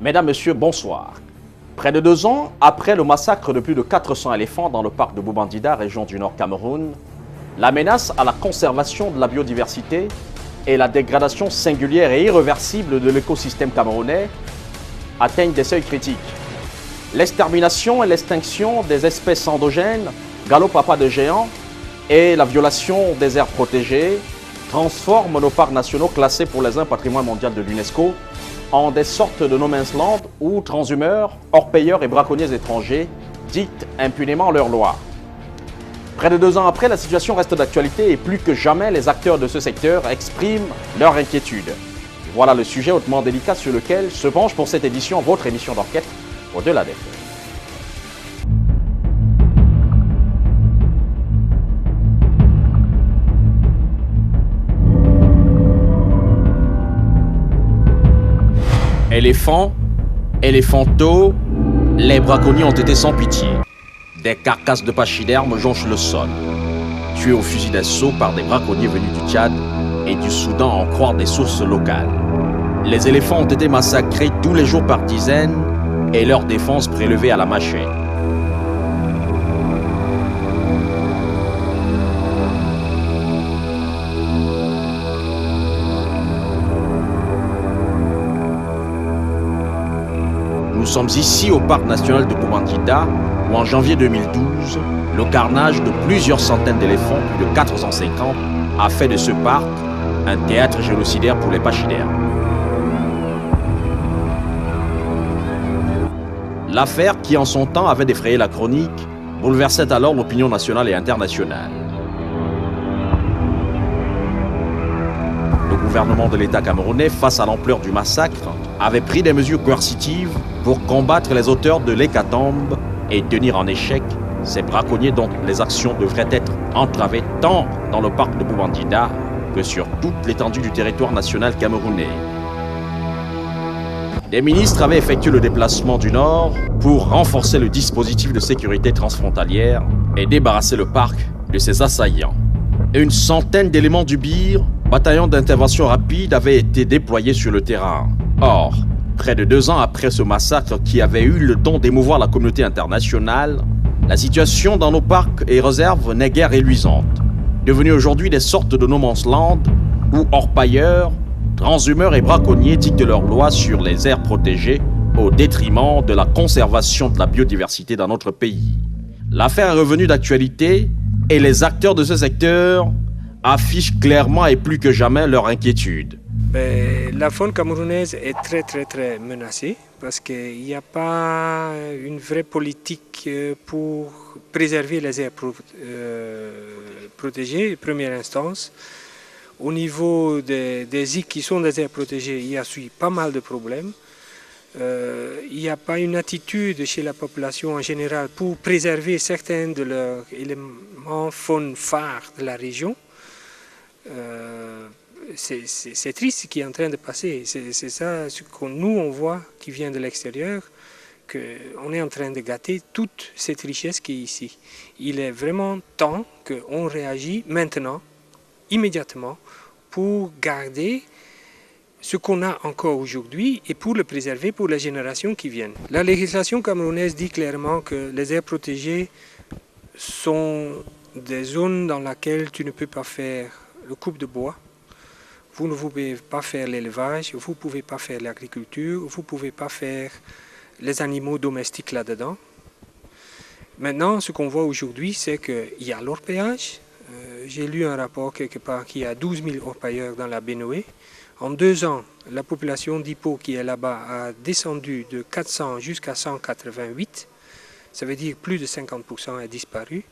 Mesdames, Messieurs, bonsoir. Près de 2 ans après le massacre de plus de 400 éléphants dans le parc de Boumbandida, région du Nord Cameroun, la menace à la conservation de la biodiversité et la dégradation singulière et irréversible de l'écosystème camerounais atteignent des seuils critiques. L'extermination et l'extinction des espèces endogènes galopent à pas de géant et la violation des aires protégées transforment nos parcs nationaux classés pour les patrimoine mondial de l'UNESCO en des sortes de no man's land où transhumeurs, orpailleurs et braconniers étrangers dictent impunément leurs lois. Près de 2 ans après, la situation reste d'actualité et plus que jamais, les acteurs de ce secteur expriment leur inquiétude. Voilà le sujet hautement délicat sur lequel se penche pour cette édition votre émission d'enquête Au-delà des faits. Éléphants, éléphanteaux, les braconniers ont été sans pitié. Des carcasses de pachydermes jonchent le sol. Tués au fusil d'assaut par des braconniers venus du Tchad et du Soudan à en croire des sources locales. Les éléphants ont été massacrés tous les jours par dizaines et leurs défenses prélevées à la machette. Nous sommes ici au parc national de Boumbandida où en janvier 2012, le carnage de plusieurs centaines d'éléphants, plus de 450, a fait de ce parc un théâtre génocidaire pour les pachydermes. L'affaire, qui en son temps avait défrayé la chronique, bouleversait alors l'opinion nationale et internationale. Le gouvernement de l'État camerounais, face à l'ampleur du massacre, avait pris des mesures coercitives pour combattre les auteurs de l'hécatombe et tenir en échec ces braconniers dont les actions devraient être entravées tant dans le parc de Boumbandida que sur toute l'étendue du territoire national camerounais. Des ministres avaient effectué le déplacement du Nord pour renforcer le dispositif de sécurité transfrontalière et débarrasser le parc de ses assaillants. Une centaine d'éléments du BIR, bataillon d'intervention rapide, avaient été déployés sur le terrain. Or, près de 2 ans après ce massacre qui avait eu le don d'émouvoir la communauté internationale, la situation dans nos parcs et réserves n'est guère reluisante, devenues aujourd'hui des sortes de no man's land où orpailleurs, transhumeurs et braconniers dictent leurs lois sur les aires protégées au détriment de la conservation de la biodiversité dans notre pays. L'affaire est revenue d'actualité et les acteurs de ce secteur affichent clairement et plus que jamais leur inquiétude. La faune camerounaise est très menacée parce qu'il n'y a pas une vraie politique pour préserver les aires protégées, première instance. Au niveau des ZIC qui sont des aires protégées, il y a pas mal de problèmes. Il n'y a pas une attitude chez la population en général pour préserver certains de leurs éléments faune phares de la région. C'est triste ce qui est en train de passer. C'est ça ce que nous on voit qui vient de l'extérieur, qu'on est en train de gâter toute cette richesse qui est ici. Il est vraiment temps qu'on réagisse maintenant, immédiatement, pour garder ce qu'on a encore aujourd'hui et pour le préserver pour les générations qui viennent. La législation camerounaise dit clairement que les aires protégées sont des zones dans lesquelles tu ne peux pas faire le coupe de bois. Vous ne pouvez pas faire l'élevage, vous ne pouvez pas faire l'agriculture, vous ne pouvez pas faire les animaux domestiques là-dedans. Maintenant, ce qu'on voit aujourd'hui, c'est qu'il y a l'orpaillage. J'ai lu un rapport quelque part qu'il y a 12 000 orpailleurs dans la Bénoé. En 2 ans, la population d'hippo qui est là-bas a descendu de 400 jusqu'à 188. Ça veut dire plus de 50% a disparu.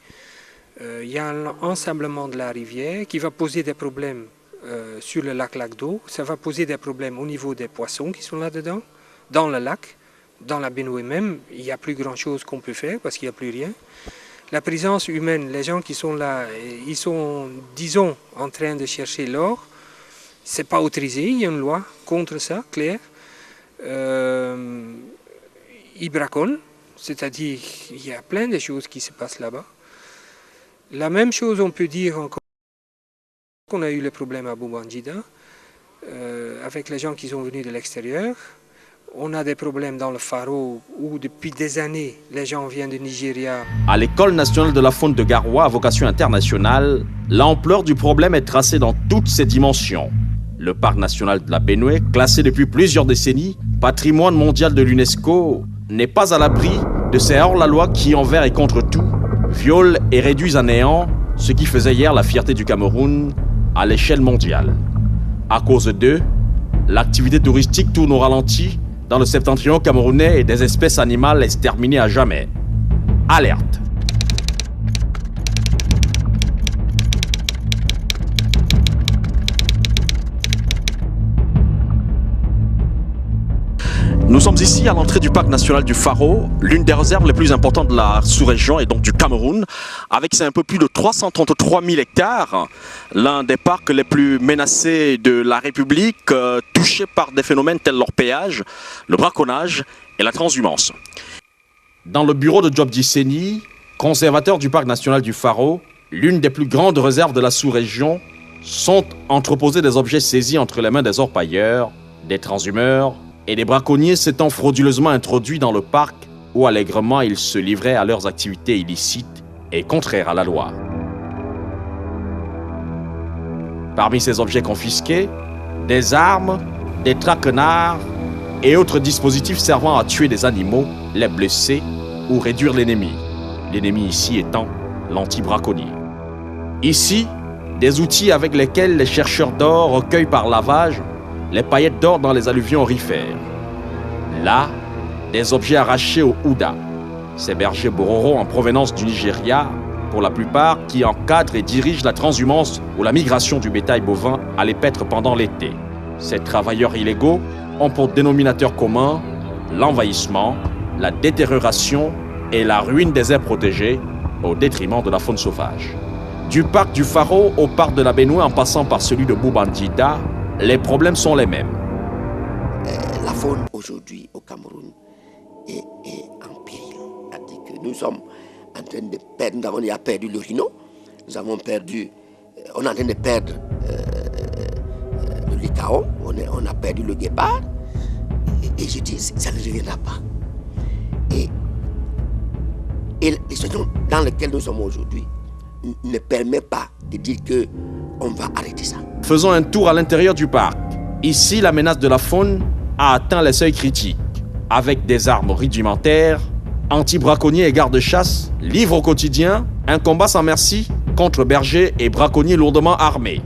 Il y a un ensablement de la rivière qui va poser des problèmes sur le lac d'eau. Ça va poser des problèmes au niveau des poissons qui sont là-dedans, dans le lac, dans la Bénoé même. Il n'y a plus grand-chose qu'on peut faire parce qu'il n'y a plus rien. La présence humaine, les gens qui sont là, ils sont, disons, en train de chercher l'or. C'est pas autorisé, il y a une loi contre ça, claire. Ils braconnent, c'est-à-dire il y a plein de choses qui se passent là-bas. La même chose, on peut dire encore qu'on a eu le problème à Boumbandida, avec les gens qui sont venus de l'extérieur. On a des problèmes dans le Faro où depuis des années, les gens viennent du Nigeria. À l'École nationale de la faune de Garoua à vocation internationale, l'ampleur du problème est tracée dans toutes ses dimensions. Le parc national de la Benoué, classé depuis plusieurs décennies, patrimoine mondial de l'UNESCO, n'est pas à l'abri de ces hors-la-loi qui, envers et contre tout, violent et réduisent à néant ce qui faisait hier la fierté du Cameroun à l'échelle mondiale. À cause d'eux, l'activité touristique tourne au ralenti dans le septentrion camerounais et des espèces animales exterminées à jamais. Alerte! Nous sommes ici à l'entrée du parc national du Faro, l'une des réserves les plus importantes de la sous-région et donc du Cameroun, avec un peu plus de 333 000 hectares, l'un des parcs les plus menacés de la République, touchés par des phénomènes tels l'orpaillage, le braconnage et la transhumance. Dans le bureau de Job Disseni, conservateur du parc national du Faro, l'une des plus grandes réserves de la sous-région, sont entreposés des objets saisis entre les mains des orpailleurs, des transhumeurs, et des braconniers s'étant frauduleusement introduits dans le parc où allègrement ils se livraient à leurs activités illicites et contraires à la loi. Parmi ces objets confisqués, des armes, des traquenards et autres dispositifs servant à tuer des animaux, les blesser ou réduire l'ennemi. L'ennemi ici étant l'anti-braconnier. Ici, des outils avec lesquels les chercheurs d'or recueillent par lavage les paillettes d'or dans les alluvions aurifères. Là, des objets arrachés aux Houda, ces bergers bororo en provenance du Nigeria, pour la plupart, qui encadrent et dirigent la transhumance ou la migration du bétail bovin à les paître pendant l'été. Ces travailleurs illégaux ont pour dénominateur commun l'envahissement, la détérioration et la ruine des aires protégées au détriment de la faune sauvage. Du parc du Faro au parc de la Benoué en passant par celui de Boubandida, les problèmes sont les mêmes. La faune aujourd'hui au Cameroun est en péril. C'est-à-dire que nous sommes en train de perdre, nous avons déjà perdu le rhino, on est en train de perdre le licaon, on a perdu le guépard, et je dis, ça ne reviendra pas. Et les situations dans lesquelles nous sommes aujourd'hui ne permet pas de dire qu'on va arrêter ça. Faisons un tour à l'intérieur du parc. Ici, la menace de la faune a atteint les seuils critiques. Avec des armes rudimentaires, anti-braconniers et gardes-chasse livrent au quotidien un combat sans merci contre bergers et braconniers lourdement armés.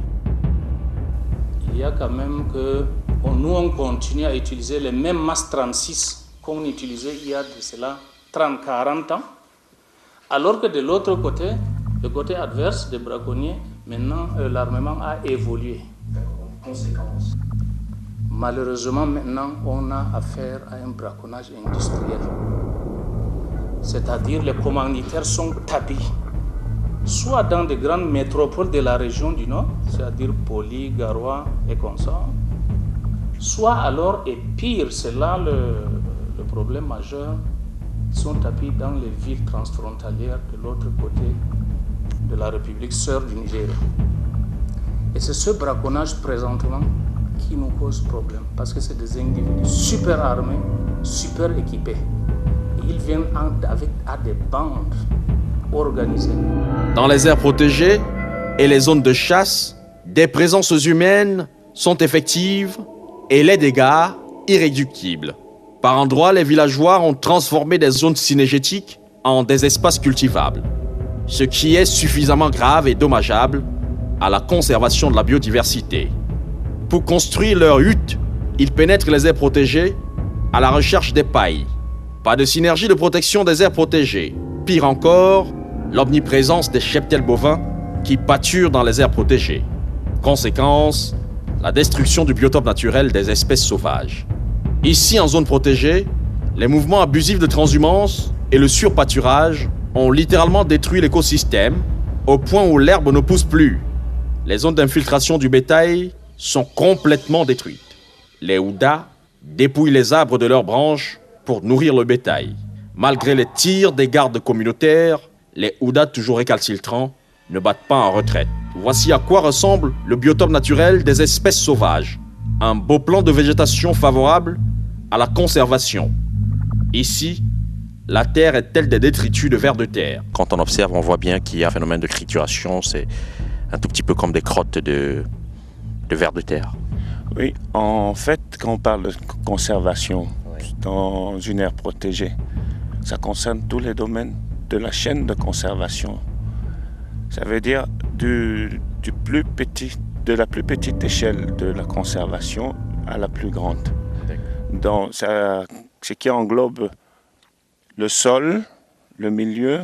Il y a quand même que nous, on continue à utiliser les mêmes MAS 36 qu'on utilisait il y a de cela 30-40 ans, alors que de l'autre côté, le côté adverse des braconniers, maintenant, l'armement a évolué. Conséquence. Malheureusement, maintenant, on a affaire à un braconnage industriel. C'est-à-dire les commanditaires sont tapis, soit dans des grandes métropoles de la région du Nord, c'est-à-dire Poli, Garoua et consorts, soit alors, et pire, c'est là le problème majeur, ils sont tapis dans les villes transfrontalières de l'autre côté de la République sœur du Nigeria. Et c'est ce braconnage présentement qui nous cause problème, parce que c'est des individus super armés, super équipés. Et ils viennent à des bandes organisées. Dans les aires protégées et les zones de chasse, des présences humaines sont effectives et les dégâts irréductibles. Par endroits, les villageois ont transformé des zones cynégétiques en des espaces cultivables, ce qui est suffisamment grave et dommageable à la conservation de la biodiversité. Pour construire leurs huttes, ils pénètrent les aires protégées à la recherche des pailles. Pas de synergie de protection des aires protégées. Pire encore, l'omniprésence des cheptels bovins qui pâturent dans les aires protégées. Conséquence, la destruction du biotope naturel des espèces sauvages. Ici, en zone protégée, les mouvements abusifs de transhumance et le surpâturage ont littéralement détruit l'écosystème au point où l'herbe ne pousse plus. Les zones d'infiltration du bétail sont complètement détruites. Les Houda dépouillent les arbres de leurs branches pour nourrir le bétail. Malgré les tirs des gardes communautaires, les Houda, toujours récalcitrants, ne battent pas en retraite. Voici à quoi ressemble le biotope naturel des espèces sauvages. Un beau plan de végétation favorable à la conservation. Ici, la terre est telle des détritus de vers de terre. Quand on observe, on voit bien qu'il y a un phénomène de trituration. C'est un tout petit peu comme des crottes de vers de terre. Oui, en fait, quand on parle de conservation dans une aire protégée, ça concerne tous les domaines de la chaîne de conservation. Ça veut dire de la plus petite échelle de la conservation à la plus grande. Donc, ce qui englobe le sol, le milieu,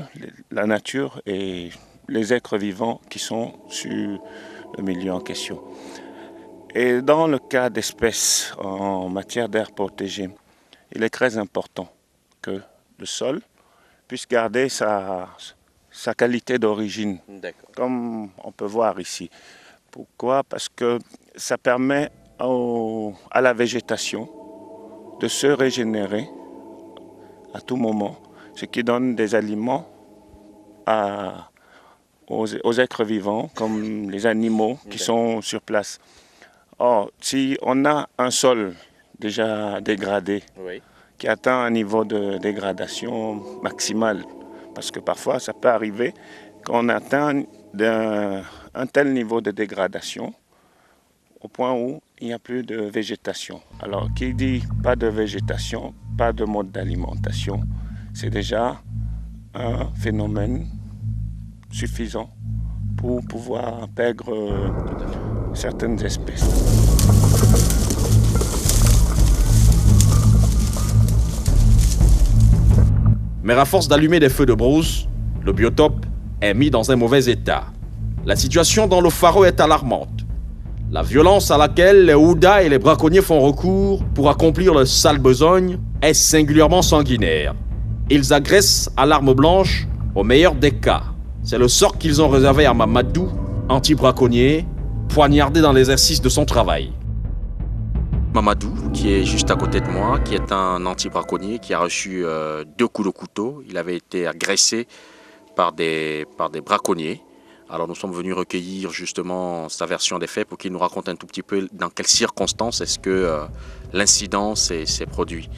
la nature et les êtres vivants qui sont sur le milieu en question. Et dans le cas d'espèces en matière d'air protégé, il est très important que le sol puisse garder sa qualité d'origine, comme on peut voir ici. Pourquoi? Parce que ça permet à la végétation de se régénérer à tout moment, ce qui donne des aliments aux êtres vivants, comme les animaux qui sont sur place. Or, si on a un sol déjà dégradé, qui atteint un niveau de dégradation maximal, parce que parfois ça peut arriver qu'on atteint un tel niveau de dégradation au point où il n'y a plus de végétation. Alors, qui dit pas de végétation, pas de mode d'alimentation, c'est déjà un phénomène suffisant pour pouvoir perdre certaines espèces. Mais à force d'allumer des feux de brousse, le biotope est mis dans un mauvais état. La situation dans le Faro est alarmante. La violence à laquelle les Houdas et les braconniers font recours pour accomplir leur sale besogne est singulièrement sanguinaire. Ils agressent à l'arme blanche au meilleur des cas. C'est le sort qu'ils ont réservé à Mamadou, anti-braconnier, poignardé dans l'exercice de son travail. Mamadou, qui est juste à côté de moi, qui est un anti-braconnier, qui a reçu 2 coups de couteau. Il avait été agressé par des braconniers. Alors nous sommes venus recueillir justement sa version des faits pour qu'il nous raconte un tout petit peu dans quelles circonstances est-ce que l'incident s'est produit.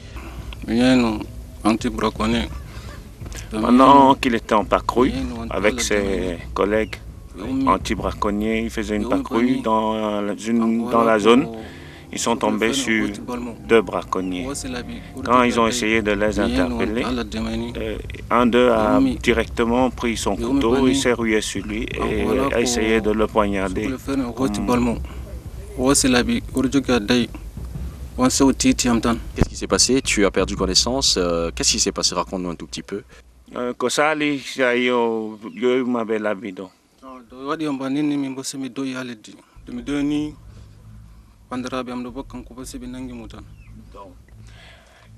Pendant qu'il était en patrouille avec ses collègues anti-braconniers, il faisait une patrouille dans la zone. Ils sont tombés sur 2 braconniers. Quand ils ont essayé de les interpeller, un d'eux a directement pris son couteau, il s'est rué sur lui et a essayé de le poignarder. Qu'est-ce qui s'est passé? Tu as perdu connaissance. Qu'est-ce qui s'est passé? Raconte-nous un tout petit peu.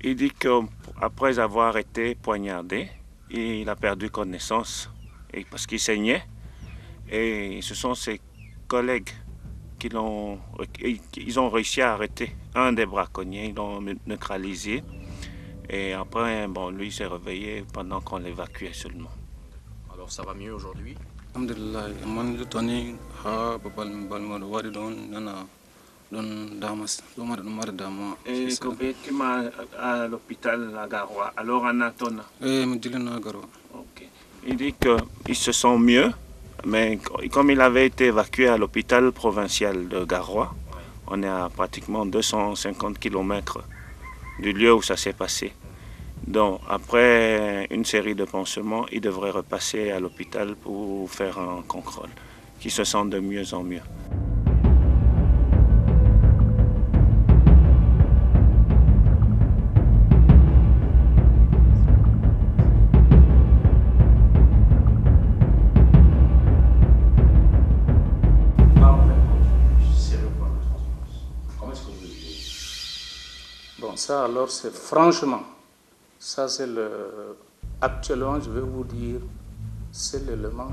Il dit qu'après avoir été poignardé, il a perdu connaissance parce qu'il saignait. Et ce sont ses collègues ils ont réussi à arrêter un des braconniers, ils l'ont neutralisé. Et après, lui s'est réveillé pendant qu'on l'évacuait seulement. Alors ça va mieux aujourd'hui? Et quand tu m'as à l'hôpital à Garoua, alors en Atona. Okay. Il dit qu'il se sent mieux, mais comme il avait été évacué à l'hôpital provincial de Garoua, on est à pratiquement 250 km du lieu où ça s'est passé. Donc après une série de pansements, il devrait repasser à l'hôpital pour faire un contrôle, qui se sent de mieux en mieux. Bon, ça alors c'est franchement, ça c'est actuellement je vais vous dire, c'est l'élément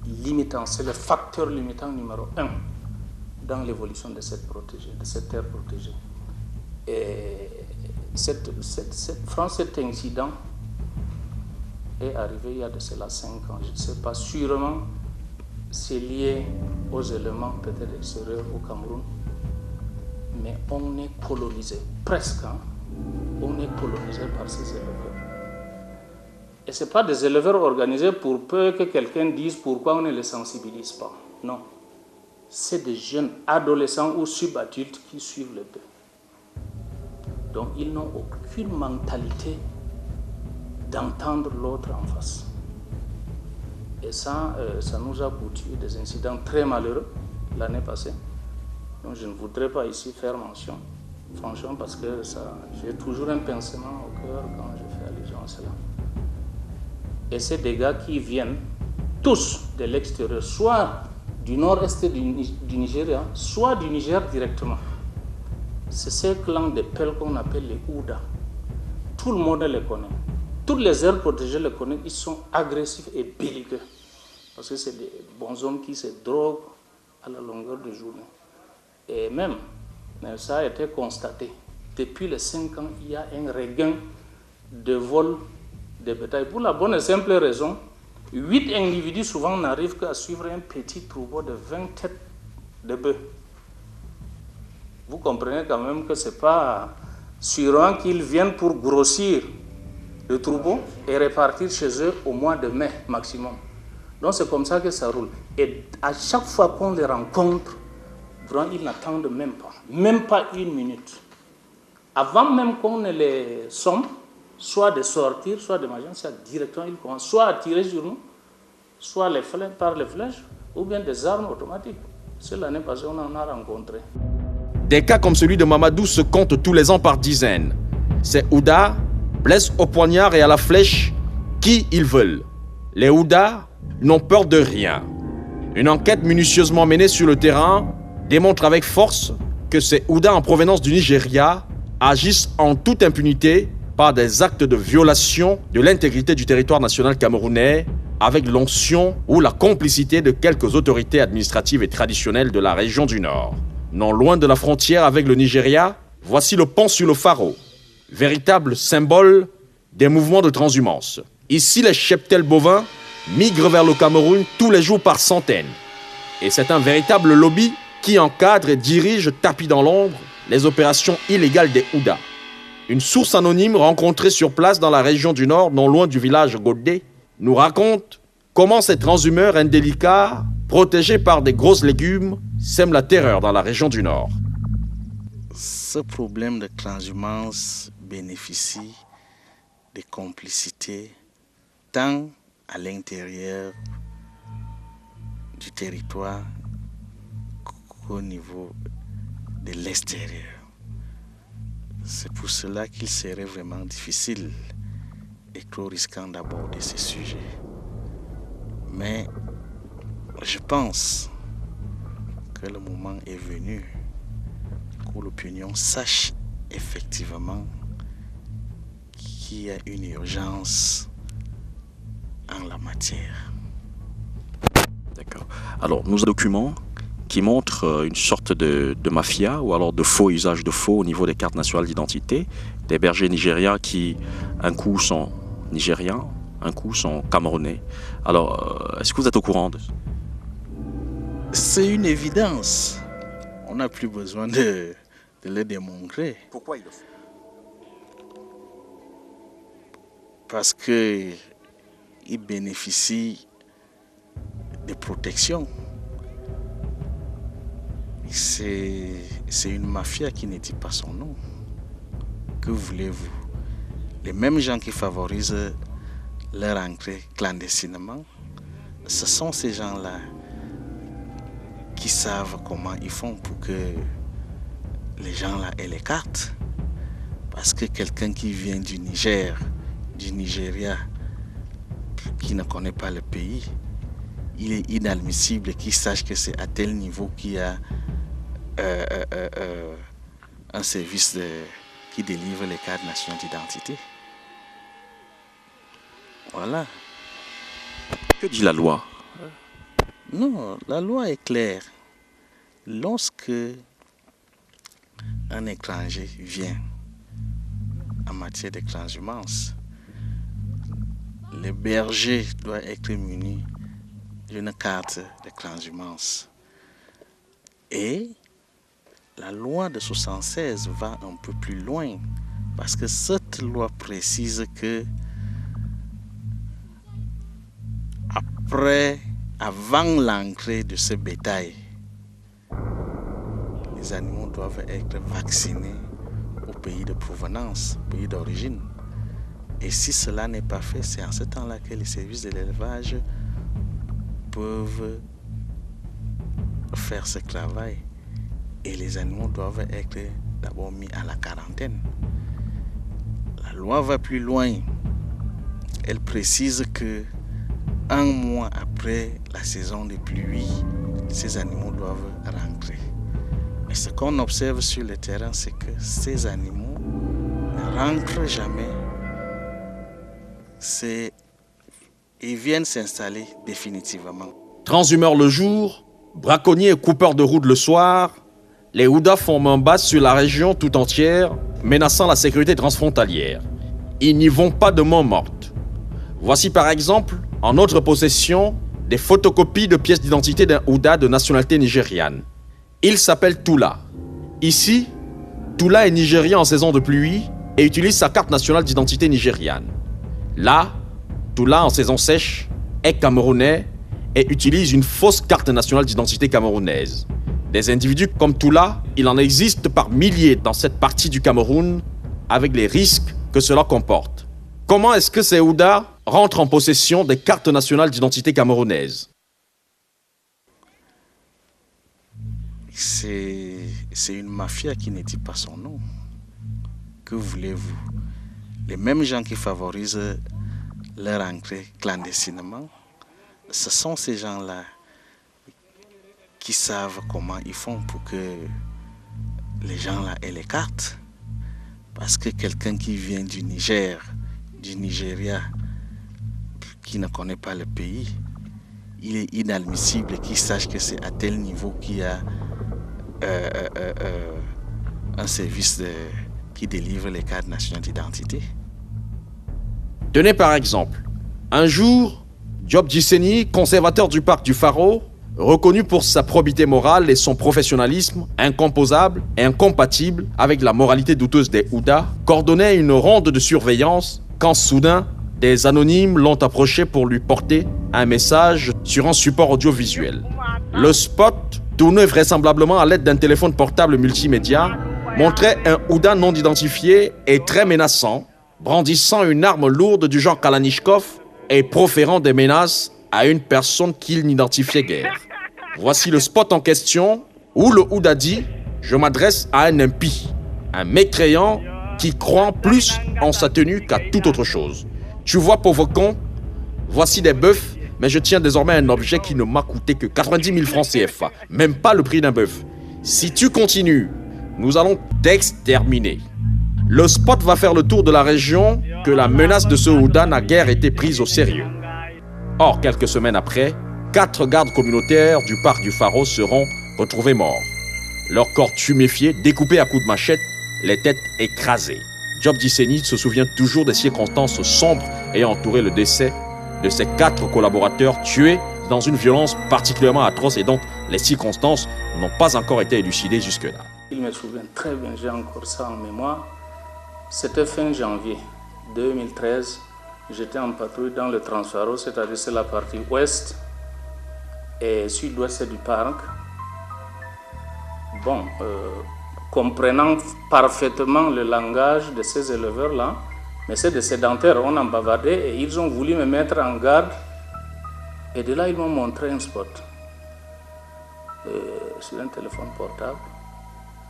limitant, c'est le facteur limitant numéro 1 dans l'évolution de cette terre protégée. Et cet incident est arrivé il y a de cela 5 ans, je ne sais pas, sûrement c'est lié aux éléments peut-être extérieurs au Cameroun, mais mais on est colonisé, presque. On est colonisé par ces éleveurs. Et ce n'est pas des éleveurs organisés pour peu que quelqu'un dise pourquoi on ne les sensibilise pas. Non. C'est des jeunes adolescents ou subadultes qui suivent le bœuf. Donc ils n'ont aucune mentalité d'entendre l'autre en face. Et ça, ça nous a abouti des incidents très malheureux l'année passée. Donc je ne voudrais pas ici faire mention, franchement, parce que j'ai toujours un pincement au cœur quand je fais allusion à cela. Et ces dégâts qui viennent tous de l'extérieur, soit du nord-est du Nigeria, soit du Niger directement. C'est ces clans de Peuls qu'on appelle les Ouda. Tout le monde les connaît. Toutes les aires protégées les connaissent. Ils sont agressifs et belliqueux. Parce que c'est des bons hommes qui se droguent à la longueur de journée. Et même, ça a été constaté. Depuis les 5 ans, il y a un regain de vol de bétail. Pour la bonne et simple raison, 8 individus souvent n'arrivent qu'à suivre un petit troupeau de 20 têtes de bœufs. Vous comprenez quand même que ce n'est pas suffisant qu'ils viennent pour grossir le troupeau et repartir chez eux au mois de mai maximum. Donc c'est comme ça que ça roule. Et à chaque fois qu'on les rencontre, vraiment, ils n'attendent même pas une minute. Avant même qu'on ne les somme, soit de sortir, soit de manger, directement ils commencent soit à tirer sur nous, soit par les flèches, ou bien des armes automatiques. C'est l'année passée on en a rencontré. Des cas comme celui de Mamadou se comptent tous les ans par dizaines. Ces Ouda blessent au poignard et à la flèche qui ils veulent. Les Ouda n'ont peur de rien. Une enquête minutieusement menée sur le terrain démontre avec force que ces Ouda en provenance du Nigeria agissent en toute impunité par des actes de violation de l'intégrité du territoire national camerounais avec l'onction ou la complicité de quelques autorités administratives et traditionnelles de la région du Nord. Non loin de la frontière avec le Nigeria, voici le pont sur le Faro, véritable symbole des mouvements de transhumance. Ici, les cheptels bovins migrent vers le Cameroun tous les jours par centaines. Et c'est un véritable lobby qui encadre et dirige tapis dans l'ombre les opérations illégales des Ouda. Une source anonyme rencontrée sur place dans la région du Nord, non loin du village Godé, nous raconte comment ces transhumeurs indélicats, protégés par des grosses légumes, sèment la terreur dans la région du Nord. Ce problème de transhumance bénéficie des complicités tant à l'intérieur du territoire qu'au niveau de l'extérieur. C'est pour cela qu'il serait vraiment difficile et trop risquant d'aborder ces sujets. Mais je pense que le moment est venu où l'opinion sache effectivement qu'il y a une urgence en la matière. D'accord. Alors, nous avons un document qui montre une sorte de mafia ou alors de faux usage de faux au niveau des cartes nationales d'identité, des bergers nigériens qui, un coup, sont nigériens, un coup, sont camerounais. Alors, est-ce que vous êtes au courant de ça? C'est une évidence. On n'a plus besoin de le démontrer. Pourquoi il le fait? Parce qu'ils bénéficient de protection. C'est une mafia qui ne dit pas son nom. Que voulez-vous? Les mêmes gens qui favorisent leur entrée clandestinement, ce sont ces gens-là qui savent comment ils font pour que les gens-là aient les cartes. Parce que quelqu'un qui vient du Niger, du Nigeria, qui ne connaît pas le pays, il est inadmissible qu'il sache que c'est à tel niveau qu'il y a un service qui délivre les cartes nationales d'identité. Voilà. Que dit la loi? Non, la loi est claire. Lorsque un étranger vient en matière de transhumance, le berger doit être muni d'une carte de transhumance. Et La loi de 1976 va un peu plus loin parce que cette loi précise que avant l'entrée de ce bétail, les animaux doivent être vaccinés au pays de provenance, au pays d'origine. Et si cela n'est pas fait, c'est en ce temps-là que les services de l'élevage peuvent faire ce travail. Et les animaux doivent être d'abord mis à la quarantaine. La loi va plus loin. Elle précise que 1 mois après la saison des pluies, ces animaux doivent rentrer. Mais ce qu'on observe sur le terrain, c'est que ces animaux ne rentrent jamais. Ils viennent s'installer définitivement. Transhumeurs le jour, braconniers et coupeurs de route le soir, les Houdas forment un base sur la région tout entière, menaçant la sécurité transfrontalière. Ils n'y vont pas de main morte. Voici par exemple, en notre possession, des photocopies de pièces d'identité d'un Houda de nationalité nigériane. Il s'appelle Toula. Ici, Toula est nigérien en saison de pluie et utilise sa carte nationale d'identité nigériane. Là, Toula en saison sèche est camerounais et utilise une fausse carte nationale d'identité camerounaise. Des individus comme Toula, il en existe par milliers dans cette partie du Cameroun, avec les risques que cela comporte. Comment est-ce que ces Houdas rentrent en possession des cartes nationales d'identité camerounaises? C'est une mafia qui ne dit pas son nom. Que voulez-vous? Les mêmes gens qui favorisent leur entrée clandestinement, ce sont ces gens-là qui savent comment ils font pour que les gens-là aient les cartes. Parce que quelqu'un qui vient du Niger, du Nigeria, qui ne connaît pas le pays, il est inadmissible qu'il sache que c'est à tel niveau qu'il y a un service qui délivre les cartes nationales d'identité. Tenez par exemple, un jour, Diop Disseni, conservateur du parc du Pharo, reconnu pour sa probité morale et son professionnalisme incomposable et incompatible avec la moralité douteuse des Houdas, coordonnait une ronde de surveillance quand soudain, des anonymes l'ont approché pour lui porter un message sur un support audiovisuel. Le spot, tourné vraisemblablement à l'aide d'un téléphone portable multimédia, montrait un Houda non identifié et très menaçant, brandissant une arme lourde du genre Kalachnikov et proférant des menaces à une personne qu'il n'identifiait guère. Voici le spot en question où le Houda dit « Je m'adresse à un impie, un mécréant qui croit plus en sa tenue qu'à toute autre chose. Tu vois, pauvre con, voici des bœufs, mais je tiens désormais un objet qui ne m'a coûté que 90 000 francs CFA, même pas le prix d'un bœuf. Si tu continues, nous allons t'exterminer. » Le spot va faire le tour de la région que la menace de ce Houda n'a guère été prise au sérieux. Or, quelques semaines après, 4 gardes communautaires du parc du Pharo seront retrouvés morts. Leurs corps tuméfiés, découpés à coups de machette, les têtes écrasées. Diop Disseni se souvient toujours des circonstances sombres ayant entouré le décès de ses 4 collaborateurs tués dans une violence particulièrement atroce et dont les circonstances n'ont pas encore été élucidées jusque-là. Il me souvient très bien, j'ai encore ça en mémoire. C'était fin janvier 2013. J'étais en patrouille dans le Transfaro, c'est-à-dire c'est la partie ouest et sud-ouest du parc. Bon, comprenant parfaitement le langage de ces éleveurs-là, mais c'est des sédentaires, on en bavardait et ils ont voulu me mettre en garde. Et de là, ils m'ont montré un spot sur un téléphone portable.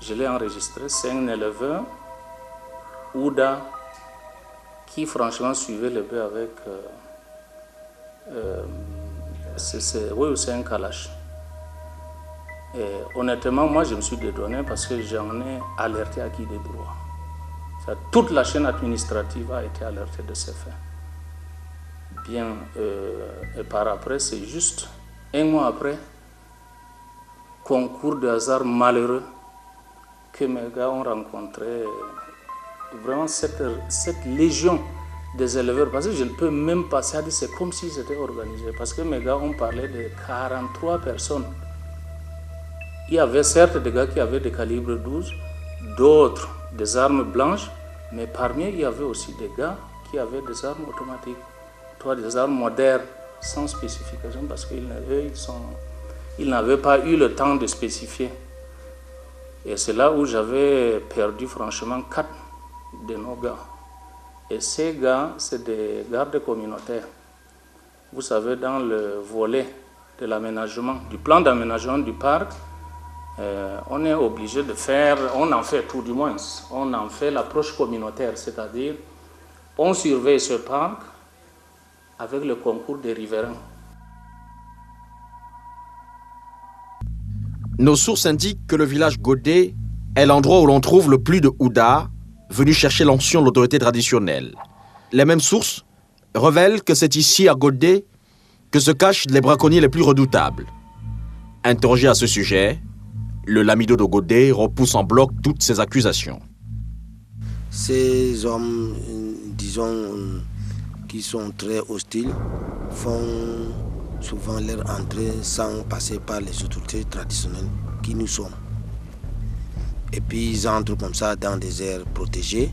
Je l'ai enregistré, c'est un éleveur Houda qui franchement suivait le bœuf avec c'est un Kalash. Et honnêtement, moi je me suis dédouané parce que j'en ai alerté à qui de droit. Toute la chaîne administrative a été alertée de ces faits. Bien, et par après, c'est juste un mois après, concours de hasard malheureux, que mes gars ont rencontré vraiment cette légion des éleveurs, parce que je ne peux même pas, c'est comme si c'était organisé, parce que mes gars ont parlé de 43 personnes. Il y avait certes des gars qui avaient des calibres 12, d'autres des armes blanches, mais parmi eux, il y avait aussi des gars qui avaient des armes automatiques, des armes modernes, sans spécification, parce qu'ils n'avaient pas eu le temps de spécifier. Et c'est là où j'avais perdu franchement 4 de nos gars. Et ces gars, c'est des gardes communautaires. Vous savez, dans le volet de l'aménagement, du plan d'aménagement du parc, on est obligé de faire, on en fait tout du moins, on en fait l'approche communautaire, c'est-à-dire on surveille ce parc avec le concours des riverains. Nos sources indiquent que le village Godé est l'endroit où l'on trouve le plus de Houdas venus chercher l'onction de l'autorité traditionnelle. Les mêmes sources révèlent que c'est ici, à Godé, que se cachent les braconniers les plus redoutables. Interrogé à ce sujet, le Lamido de Godé repousse en bloc toutes ces accusations. Ces hommes, disons, qui sont très hostiles, font souvent leur entrée sans passer par les autorités traditionnelles qui nous sommes. Et puis ils entrent comme ça dans des aires protégées.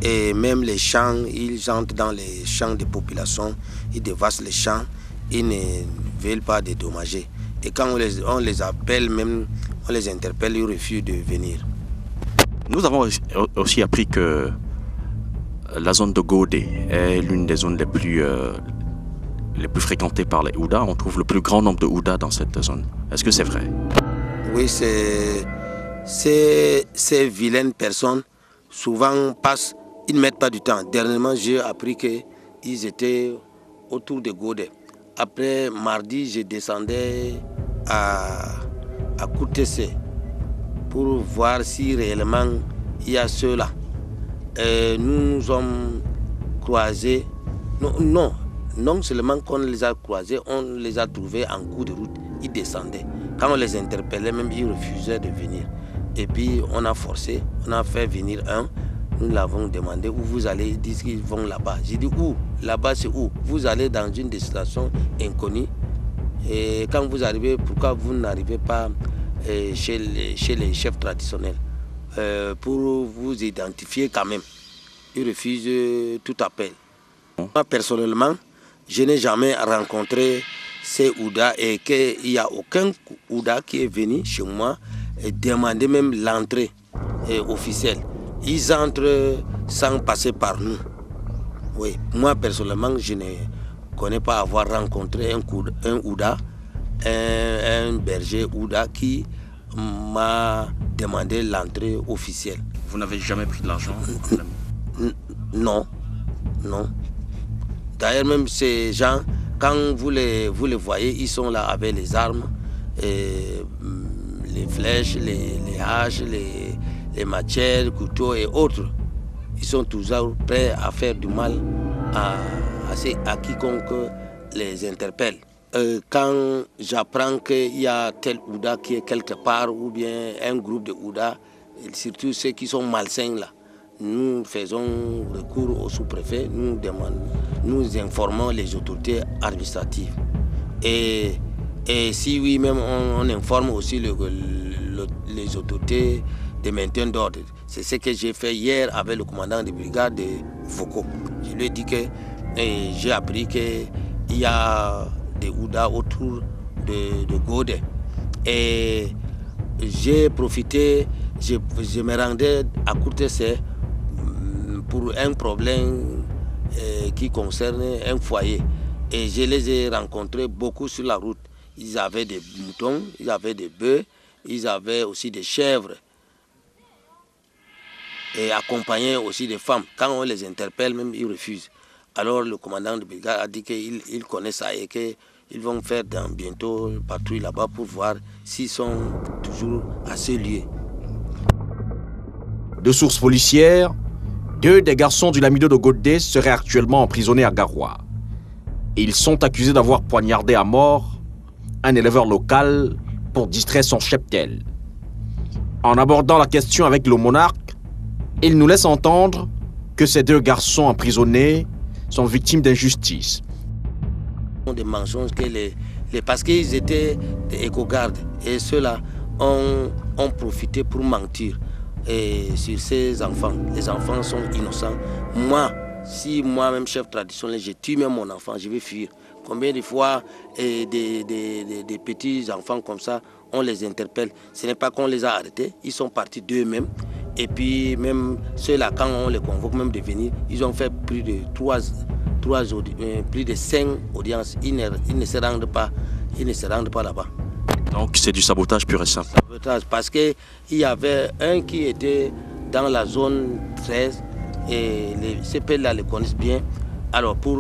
Et même les champs, ils entrent dans les champs des populations, ils dévastent les champs, ils ne veulent pas dédommager. Et quand on les appelle, même on les interpelle, ils refusent de venir. Nous avons aussi appris que la zone de Godé est l'une des zones les plus fréquentées par les Houdas. On trouve le plus grand nombre de Houdas dans cette zone. Est-ce que c'est vrai? Oui, ces vilaines personnes souvent passent, ils ne mettent pas du temps. Dernièrement, j'ai appris qu'ils étaient autour de Godé. Après mardi, je descendais à Koutessé pour voir si réellement il y a ceux-là. Nous sommes croisés. Non seulement qu'on les a croisés, on les a trouvés en cours de route. Ils descendaient. Quand on les interpellait, même ils refusaient de venir. Et puis on a forcé, on a fait venir un. Nous l'avons demandé où vous allez. Ils disent qu'ils vont là-bas. J'ai dit où? Là-bas c'est où? Vous allez dans une destination inconnue. Et quand vous arrivez, pourquoi vous n'arrivez pas chez les chefs traditionnels pour vous identifier quand même? Ils refusent tout appel. Moi personnellement, je n'ai jamais rencontré ces Houdas et qu'il n'y a aucun Houda qui est venu chez moi et demander même l'entrée officielle. Ils entrent sans passer par nous. Oui, moi personnellement, je ne connais pas avoir rencontré un Houda, un berger Houda qui m'a demandé l'entrée officielle. Vous n'avez jamais pris de l'argent? Non. D'ailleurs, même ces gens, quand vous les voyez, ils sont là avec les armes, les flèches, les haches, les machets, couteaux et autres. Ils sont toujours prêts à faire du mal à quiconque les interpelle. Quand j'apprends qu'il y a tel Houda qui est quelque part, ou bien un groupe de Houda, surtout ceux qui sont malsains là, nous faisons recours au sous-préfet, nous informons les autorités administratives. Et si oui, même on informe aussi les autorités de maintien d'ordre. C'est ce que j'ai fait hier avec le commandant de brigade de Voko. Je lui ai dit que j'ai appris qu'il y a des Houdas autour de Godé. Et j'ai profité, je me rendais à Koutessé pour un problème qui concernait un foyer. Et je les ai rencontrés beaucoup sur la route. Ils avaient des moutons, ils avaient des bœufs, ils avaient aussi des chèvres. Et accompagnés aussi des femmes. Quand on les interpelle, même ils refusent. Alors le commandant de brigade a dit qu'il connaît ça et qu'ils vont faire bientôt une patrouille là-bas pour voir s'ils sont toujours à ce lieu. De sources policières, 2 des garçons du Lamido de Godé seraient actuellement emprisonnés à Garoua. Ils sont accusés d'avoir poignardé à mort un éleveur local pour distraire son cheptel. En abordant la question avec le monarque, il nous laisse entendre que ces 2 garçons emprisonnés sont victimes d'injustice. Des mensonges parce qu'ils étaient des éco-gardes et ceux-là ont profité pour mentir sur ces enfants. Les enfants sont innocents. Moi, si moi-même, chef traditionnel, je tue même mon enfant, je vais fuir. Combien de fois des petits enfants comme ça, on les interpelle. Ce n'est pas qu'on les a arrêtés, ils sont partis d'eux-mêmes. Et puis même ceux-là, quand on les convoque même de venir, ils ont fait plus de 5 audiences. Ils ne se rendent pas là-bas. Donc c'est du sabotage pur et simple. Sabotage, parce qu'il y avait un qui était dans la zone 13 et les CP-là le connaissent bien. Alors pour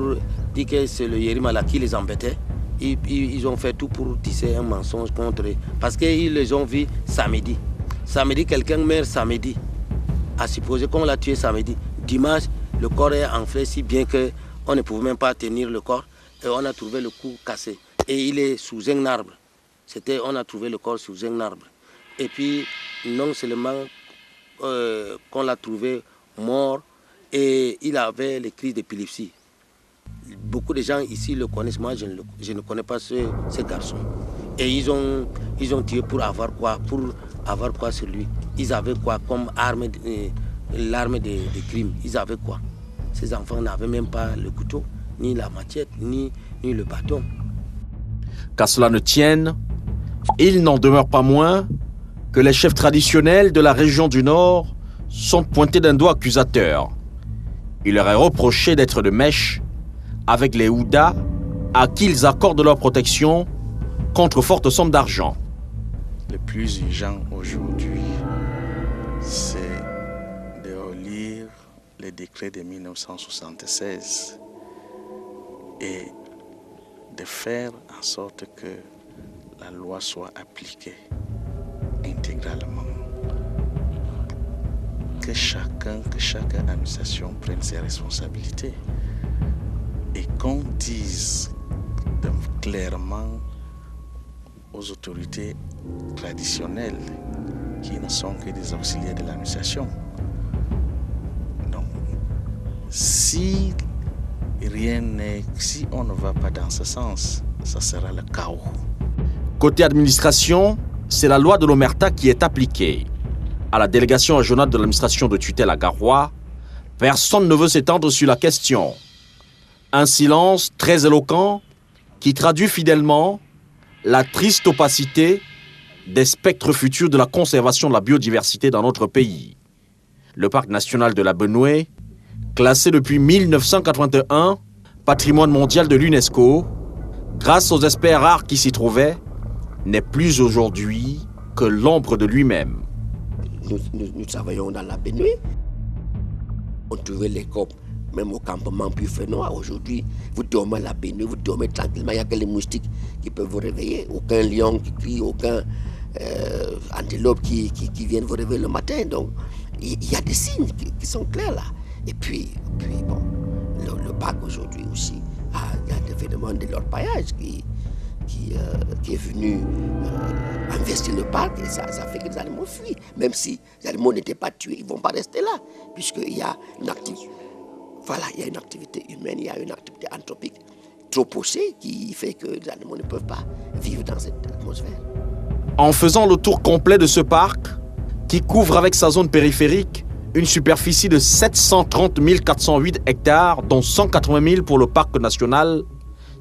dire que c'est le Yerimala qui les embêtait, ils ont fait tout pour tisser un mensonge contre eux. Parce qu'ils les ont vus samedi. Samedi, quelqu'un meurt samedi. À supposer qu'on l'a tué samedi. Dimanche, le corps est enflé si bien qu'on ne pouvait même pas tenir le corps. Et on a trouvé le cou cassé. Et il est sous un arbre. On a trouvé le corps sous un arbre. Et puis, non seulement qu'on l'a trouvé mort, et il avait les crises d'épilepsie. Beaucoup de gens ici le connaissent, moi je ne connais pas ce garçon. Et ils ont tué pour avoir quoi sur lui. Ils avaient quoi comme l'arme des crimes. Ils avaient quoi? Ces enfants n'avaient même pas le couteau, ni la machette, ni le bâton. Qu'à cela ne tienne, il n'en demeure pas moins que les chefs traditionnels de la région du Nord sont pointés d'un doigt accusateur. Il leur est reproché d'être de mèche avec les Houdas à qui ils accordent leur protection contre forte somme d'argent. Le plus urgent aujourd'hui, c'est de relire les décrets de 1976 et de faire en sorte que la loi soit appliquée intégralement. Que chaque administration prenne ses responsabilités et qu'on dise clairement aux autorités traditionnelles qui ne sont que des auxiliaires de l'administration. Donc, si on ne va pas dans ce sens, ça sera le chaos. Côté administration, c'est la loi de l'Omerta qui est appliquée. À la délégation régionale de l'administration de tutelle à Garoua, personne ne veut s'étendre sur la question. Un silence très éloquent qui traduit fidèlement la triste opacité des spectres futurs de la conservation de la biodiversité dans notre pays. Le parc national de la Benoué, classé depuis 1981 patrimoine mondial de l'UNESCO, grâce aux espèces rares qui s'y trouvaient, n'est plus aujourd'hui que l'ombre de lui-même. Nous travaillons dans la Benoué. On trouvait les copes, même au campement Buffet-Noir. Aujourd'hui, vous dormez à la Benoué, vous dormez tranquillement. Il n'y a que les moustiques qui peuvent vous réveiller. Aucun lion qui crie, aucun antilope qui viennent vous réveiller le matin. Donc, il y a des signes qui sont clairs là. Et puis bon, le parc aujourd'hui aussi, il y a des phénomènes de l'orpaillage qui est venu investir le parc, et ça fait que les animaux fuient. Même si les animaux n'étaient pas tués, ils ne vont pas rester là, puisqu'il y a une activité. Voilà, il y a une activité humaine, il y a une activité anthropique trop poussée qui fait que les animaux ne peuvent pas vivre dans cette atmosphère. En faisant le tour complet de ce parc, qui couvre avec sa zone périphérique une superficie de 730 408 hectares, dont 180 000 pour le parc national,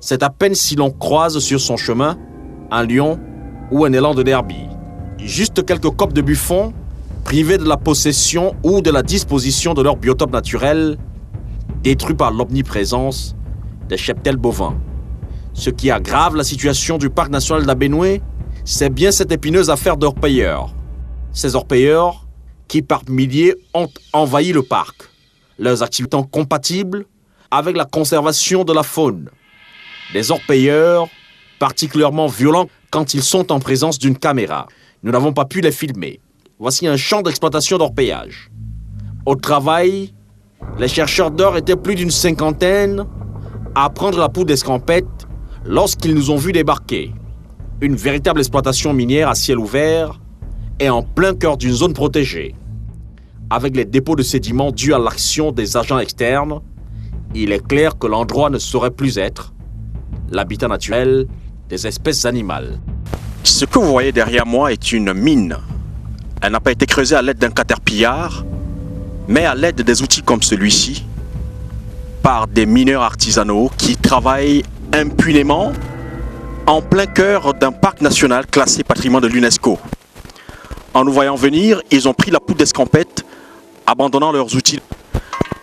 c'est à peine si l'on croise sur son chemin un lion ou un élan de derby. Juste quelques copes de buffons, privés de la possession ou de la disposition de leur biotope naturel, détruits par l'omniprésence des cheptels bovins. Ce qui aggrave la situation du parc national de la Benoué, c'est bien cette épineuse affaire d'orpailleurs. Ces orpailleurs qui par milliers ont envahi le parc, leurs activités compatibles avec la conservation de la faune. Des orpailleurs particulièrement violents quand ils sont en présence d'une caméra. Nous n'avons pas pu les filmer. Voici un champ d'exploitation d'orpaillage. Au travail, les chercheurs d'or étaient plus d'une cinquantaine à prendre la poudre d'escampette lorsqu'ils nous ont vus débarquer. Une véritable exploitation minière à ciel ouvert et en plein cœur d'une zone protégée. Avec les dépôts de sédiments dus à l'action des agents externes, il est clair que l'endroit ne saurait plus être l'habitat naturel des espèces animales. Ce que vous voyez derrière moi est une mine. Elle n'a pas été creusée à l'aide d'un caterpillar, mais à l'aide des outils comme celui-ci, par des mineurs artisanaux qui travaillent impunément en plein cœur d'un parc national classé patrimoine de l'UNESCO. En nous voyant venir, ils ont pris la poudre d'escampette, abandonnant leurs outils.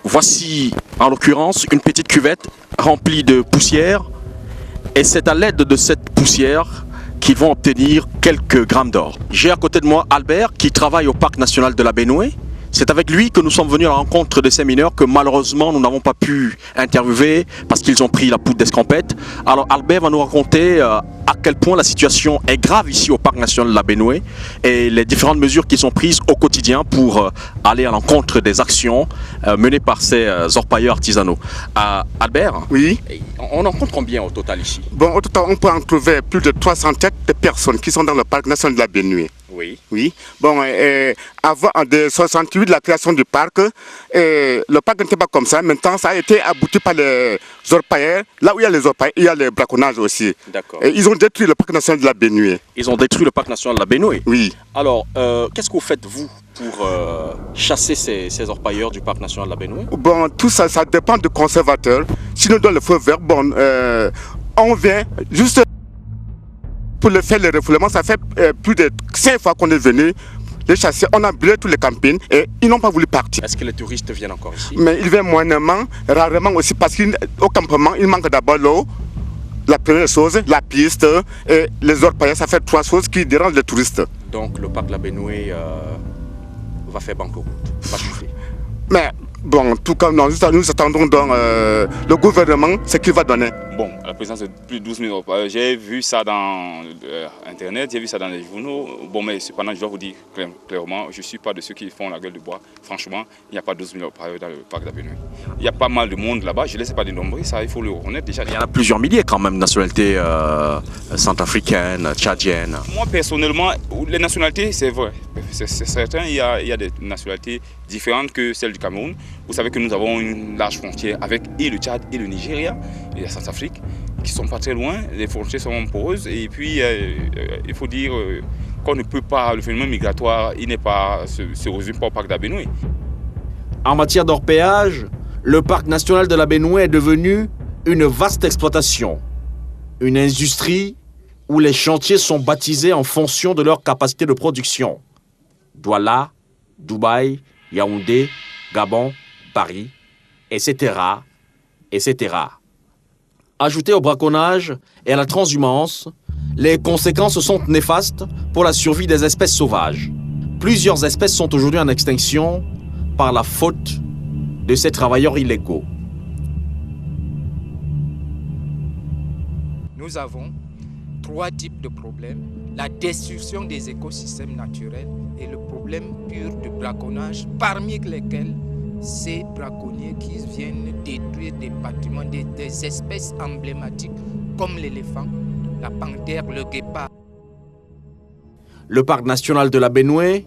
Voici, en l'occurrence, une petite cuvette remplie de poussière, et c'est à l'aide de cette poussière qu'ils vont obtenir quelques grammes d'or. J'ai à côté de moi Albert qui travaille au parc national de la Benoué. C'est avec lui que nous sommes venus à la rencontre de ces mineurs que malheureusement nous n'avons pas pu interviewer parce qu'ils ont pris la poudre d'escampette. Alors Albert va nous raconter à quel point la situation est grave ici au parc national de la Benoué et les différentes mesures qui sont prises au quotidien pour aller à l'encontre des actions menées par ces orpailleurs artisanaux. Albert, oui. On en compte combien au total ici? Bon, au total, on peut en trouver plus de 300 têtes de personnes qui sont dans le parc national de la Benoué. Oui. Oui. Bon, avant de 68, la création du parc, le parc n'était pas comme ça. Maintenant, ça a été abouti par les orpailleurs. Là où il y a les orpailleurs, il y a le braconnage aussi. D'accord. Et ils ont détruit le parc national de la Benoué. Ils ont détruit le parc national de la Benoué? Oui. Alors, qu'est-ce que vous faites, vous, pour chasser ces orpailleurs du parc national de la Benoué? Bon, tout ça, ça dépend du conservateur. Si nous donnons le feu vert, bon, on vient juste pour le faire le refoulement. Ça fait plus de 5 fois qu'on est venu les chasser. On a brûlé tous les campings et ils n'ont pas voulu partir. Est-ce que les touristes viennent encore ici? Mais ils viennent moyennement, rarement aussi, parce qu'au campement, il manque d'abord l'eau, la première chose, la piste et les orpailleurs. Ça fait 3 choses qui dérangent les touristes. Donc le parc de la Benoué va faire banqueroute, va chauffer. Mais bon, en tout cas, nous attendons donc le gouvernement ce qu'il va donner. Bon, la présence de plus de 12 000 orpailleurs, j'ai vu ça dans Internet, j'ai vu ça dans les journaux. Bon, mais cependant, je dois vous dire clairement, je ne suis pas de ceux qui font la gueule de bois. Franchement, il n'y a pas 12 000 orpailleurs dans le parc de la Benoué. Il y a pas mal de monde là-bas, je ne les ai pas dénombrés, ça il faut le reconnaître déjà. Il y en a plusieurs milliers quand même, nationalités centrafricaines, tchadiennes. Moi personnellement, les nationalités, c'est vrai. C'est certain, il y a des nationalités différentes que celles du Cameroun. Vous savez que nous avons une large frontière avec et le Tchad et le Nigeria et la Centrafrique qui ne sont pas très loin. Les frontières sont poreuses et puis il faut dire qu'on ne peut pas, le phénomène migratoire, il n'est pas, se résume pas au parc de la Benoué. En matière d'orpaillage, le parc national de la Benoué est devenu une vaste exploitation, une industrie où les chantiers sont baptisés en fonction de leur capacité de production. Douala, Dubaï, Yaoundé, Gabon, Paris, etc., etc. Ajouté au braconnage et à la transhumance, les conséquences sont néfastes pour la survie des espèces sauvages. Plusieurs espèces sont aujourd'hui en extinction par la faute de ces travailleurs illégaux. Nous avons 3 types de problèmes. La destruction des écosystèmes naturels et le problème pur du braconnage, parmi lesquels ces braconniers qui viennent détruire des patrimoines, des espèces emblématiques comme l'éléphant, la panthère, le guépard. Le parc national de la Benoué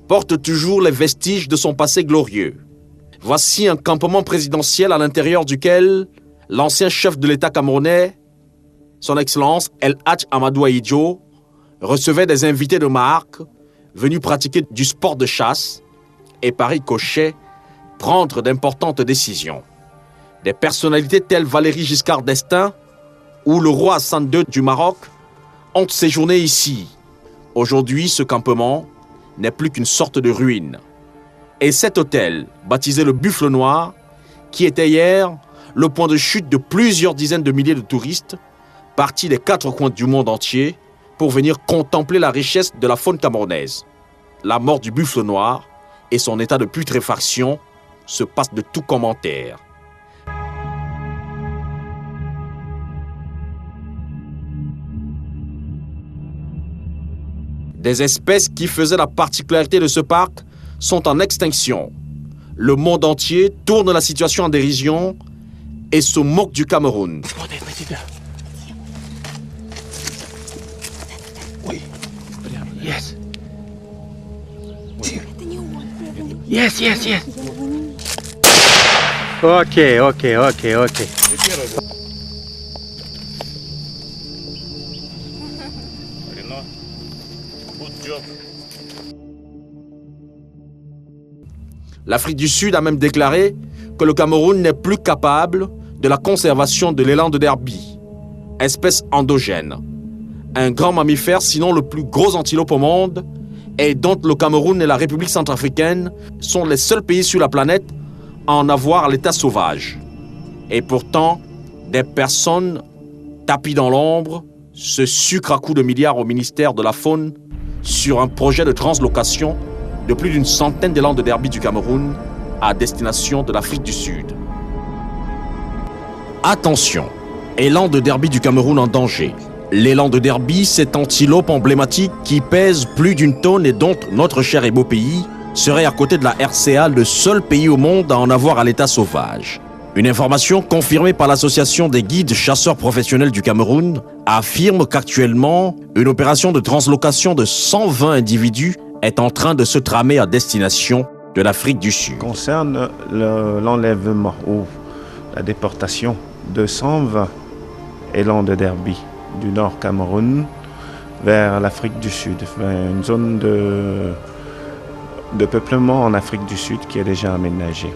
porte toujours les vestiges de son passé glorieux. Voici un campement présidentiel à l'intérieur duquel l'ancien chef de l'État camerounais, son Excellence El Hadj Amadou Ahidjo, recevait des invités de marque venus pratiquer du sport de chasse et par ricochet prendre d'importantes décisions. Des personnalités telles Valéry Giscard d'Estaing ou le roi Hassan II du Maroc ont séjourné ici. Aujourd'hui, ce campement n'est plus qu'une sorte de ruine. Et cet hôtel, baptisé le Buffle Noir, qui était hier le point de chute de plusieurs dizaines de milliers de touristes partis des 4 coins du monde entier pour venir contempler la richesse de la faune camerounaise. La mort du Buffle Noir et son état de putréfaction se passent de tout commentaire. Des espèces qui faisaient la particularité de ce parc sont en extinction. Le monde entier tourne la situation en dérision et se moque du Cameroun. Yes. Yes, yes, yes. Okay. L'Afrique du Sud a même déclaré que le Cameroun n'est plus capable de la conservation de l'élan de derby, espèce endogène, un grand mammifère sinon le plus gros antilope au monde et dont le Cameroun et la République centrafricaine sont les seuls pays sur la planète à en avoir à l'état sauvage. Et pourtant, des personnes tapies dans l'ombre se sucrent à coups de milliards au ministère de la Faune sur un projet de translocation de plus d'une centaine d'élans de derby du Cameroun à destination de l'Afrique du Sud. Attention, élan de derby du Cameroun en danger. L'élan de derby, cette antilope emblématique qui pèse plus d'une tonne et dont notre cher et beau pays serait à côté de la RCA le seul pays au monde à en avoir à l'état sauvage. Une information confirmée par l'association des guides chasseurs professionnels du Cameroun affirme qu'actuellement, une opération de translocation de 120 individus est en train de se tramer à destination de l'Afrique du Sud. Concerne l'enlèvement ou la déportation de 120 élans de derby du Nord Cameroun vers l'Afrique du Sud, vers une zone de peuplement en Afrique du Sud qui est déjà aménagée.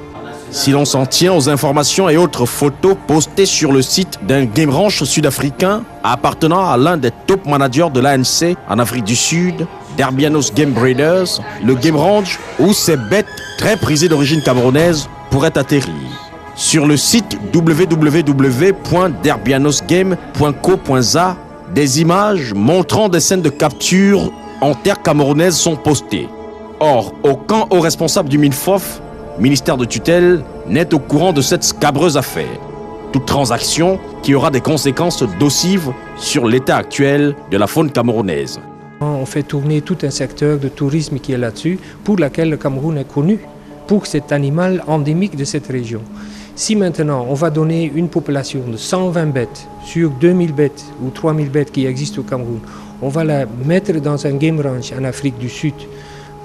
Si l'on s'en tient aux informations et autres photos postées sur le site d'un game ranch sud-africain appartenant à l'un des top managers de l'ANC en Afrique du Sud, Derbianos Game Breeders, le game ranch où ces bêtes très prisées d'origine camerounaise pourraient atterrir. Sur le site www.derbianosgame.co.za, des images montrant des scènes de capture en terre camerounaise sont postées. Or, aucun haut responsable du MINFOF, ministère de tutelle, n'est au courant de cette scabreuse affaire. Toute transaction qui aura des conséquences nocives sur l'état actuel de la faune camerounaise. On fait tourner tout un secteur de tourisme qui est là-dessus, pour lequel le Cameroun est connu, pour cet animal endémique de cette région. Si maintenant on va donner une population de 120 bêtes sur 2000 bêtes ou 3000 bêtes qui existent au Cameroun, on va la mettre dans un game ranch en Afrique du Sud.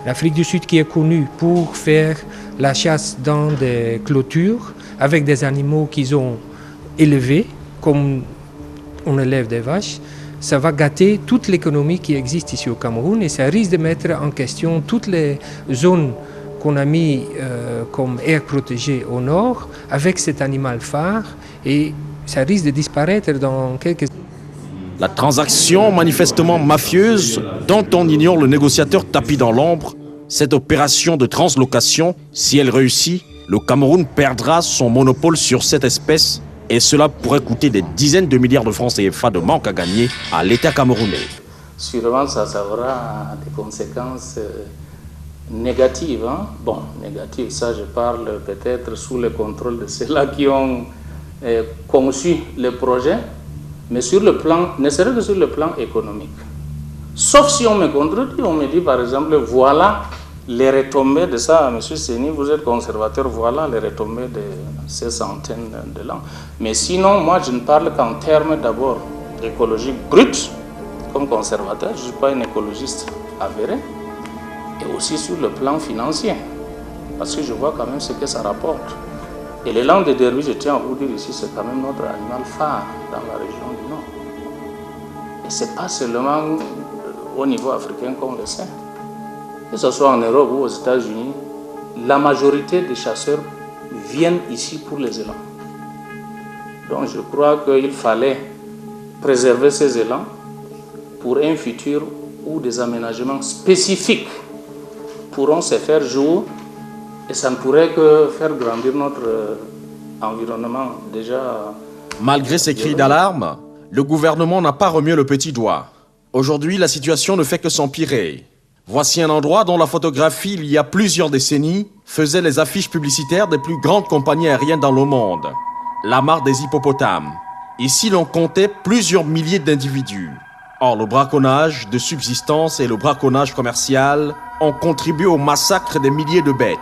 L'Afrique du Sud qui est connue pour faire la chasse dans des clôtures avec des animaux qu'ils ont élevés, comme on élève des vaches, ça va gâter toute l'économie qui existe ici au Cameroun et ça risque de mettre en question toutes les zones qu'on a mis comme aire protégée au nord avec cet animal phare et ça risque de disparaître dans quelques années. La transaction manifestement mafieuse dont on ignore le négociateur tapi dans l'ombre, cette opération de translocation, si elle réussit, le Cameroun perdra son monopole sur cette espèce et cela pourrait coûter des dizaines de milliards de francs CFA de manque à gagner à l'État camerounais. Sûrement, ça aura des conséquences négatives. Hein? Bon, négatives, ça je parle peut-être sous le contrôle de ceux-là qui ont conçu le projet. Mais sur le plan, ne serait que sur le plan économique. Sauf si on me contredit, on me dit par exemple, voilà les retombées de ça, M. Séni, vous êtes conservateur, voilà les retombées de ces centaines de l'an. Mais sinon, moi je ne parle qu'en termes d'abord écologiques bruts, comme conservateur, je ne suis pas un écologiste avéré, et aussi sur le plan financier, parce que je vois quand même ce que ça rapporte. Et l'élan de derby, je tiens à vous dire ici, c'est quand même notre animal phare dans la région du Nord. Et ce n'est pas seulement au niveau africain qu'on le sait. Que ce soit en Europe ou aux États-Unis, la majorité des chasseurs viennent ici pour les élans. Donc je crois qu'il fallait préserver ces élans pour un futur où des aménagements spécifiques pourront se faire jour. Et ça ne pourrait que faire grandir notre environnement déjà. Malgré ces cris d'alarme, le gouvernement n'a pas remué le petit doigt. Aujourd'hui, la situation ne fait que s'empirer. Voici un endroit dont la photographie, il y a plusieurs décennies, faisait les affiches publicitaires des plus grandes compagnies aériennes dans le monde. La mare des hippopotames. Ici, l'on comptait plusieurs milliers d'individus. Or, le braconnage de subsistance et le braconnage commercial ont contribué au massacre des milliers de bêtes.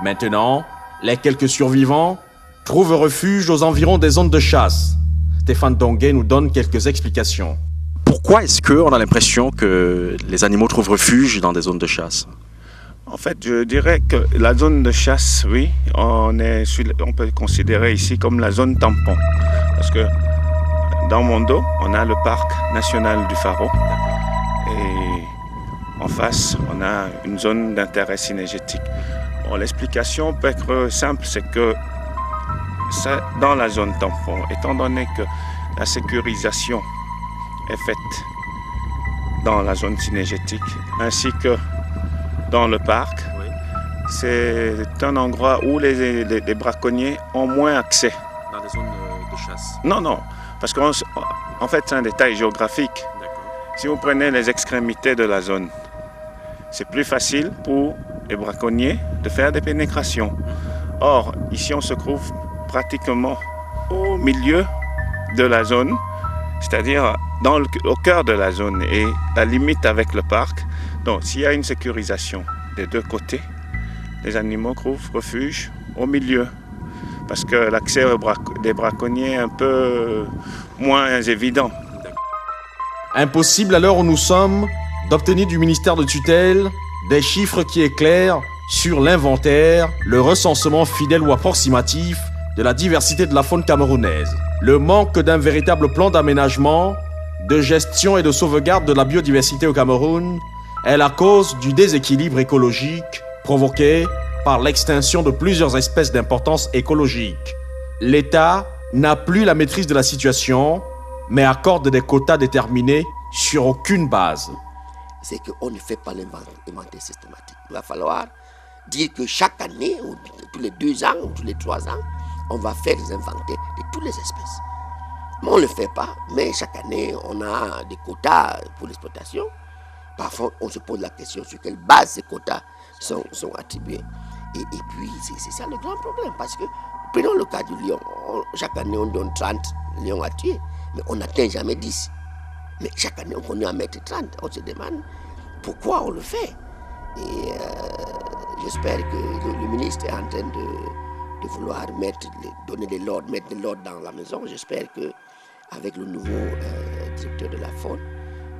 Maintenant, les quelques survivants trouvent refuge aux environs des zones de chasse. Stéphane Donguet nous donne quelques explications. Pourquoi est-ce qu'on a l'impression que les animaux trouvent refuge dans des zones de chasse? En fait, je dirais que la zone de chasse, oui, on peut considérer ici comme la zone tampon. Parce que dans mon dos, on a le parc national du Faro. Et en face, on a une zone d'intérêt synergétique. Bon, l'explication peut être simple, c'est que ça, dans la zone tampon, étant donné que la sécurisation est faite dans la zone cynégétique, ainsi que dans le parc, c'est un endroit où les braconniers ont moins accès. Dans les zones de chasse? Non, parce qu'en fait, c'est un détail géographique. Si vous prenez les extrémités de la zone, c'est plus facile pour les braconniers de faire des pénétrations. Or, ici, on se trouve pratiquement au milieu de la zone, c'est-à-dire au cœur de la zone et la limite avec le parc. Donc, s'il y a une sécurisation des deux côtés, les animaux trouvent refuge au milieu, parce que l'accès des braconniers est un peu moins évident. Impossible à l'heure où nous sommes d'obtenir du ministère de tutelle des chiffres qui éclairent sur l'inventaire, le recensement fidèle ou approximatif de la diversité de la faune camerounaise. Le manque d'un véritable plan d'aménagement, de gestion et de sauvegarde de la biodiversité au Cameroun est la cause du déséquilibre écologique provoqué par l'extinction de plusieurs espèces d'importance écologique. L'État n'a plus la maîtrise de la situation, mais accorde des quotas déterminés sur aucune base. C'est qu'on ne fait pas l'inventaire systématique. Il va falloir dire que chaque année, ou tous les 2 ans, ou tous les 3 ans, on va faire des inventaires de toutes les espèces. Mais on ne le fait pas, mais chaque année, on a des quotas pour l'exploitation. Parfois, on se pose la question sur quelle base ces quotas sont attribués. Et puis, c'est ça le grand problème, parce que, prenons le cas du lion. Chaque année, on donne 30 lions à tuer, mais on n'atteint jamais 10. Mais chaque année, on continue à mettre 30. On se demande pourquoi on le fait. Et j'espère que le ministre est en train de vouloir donner de l'ordre, mettre de l'ordre dans la maison. J'espère qu'avec le nouveau directeur de la faune,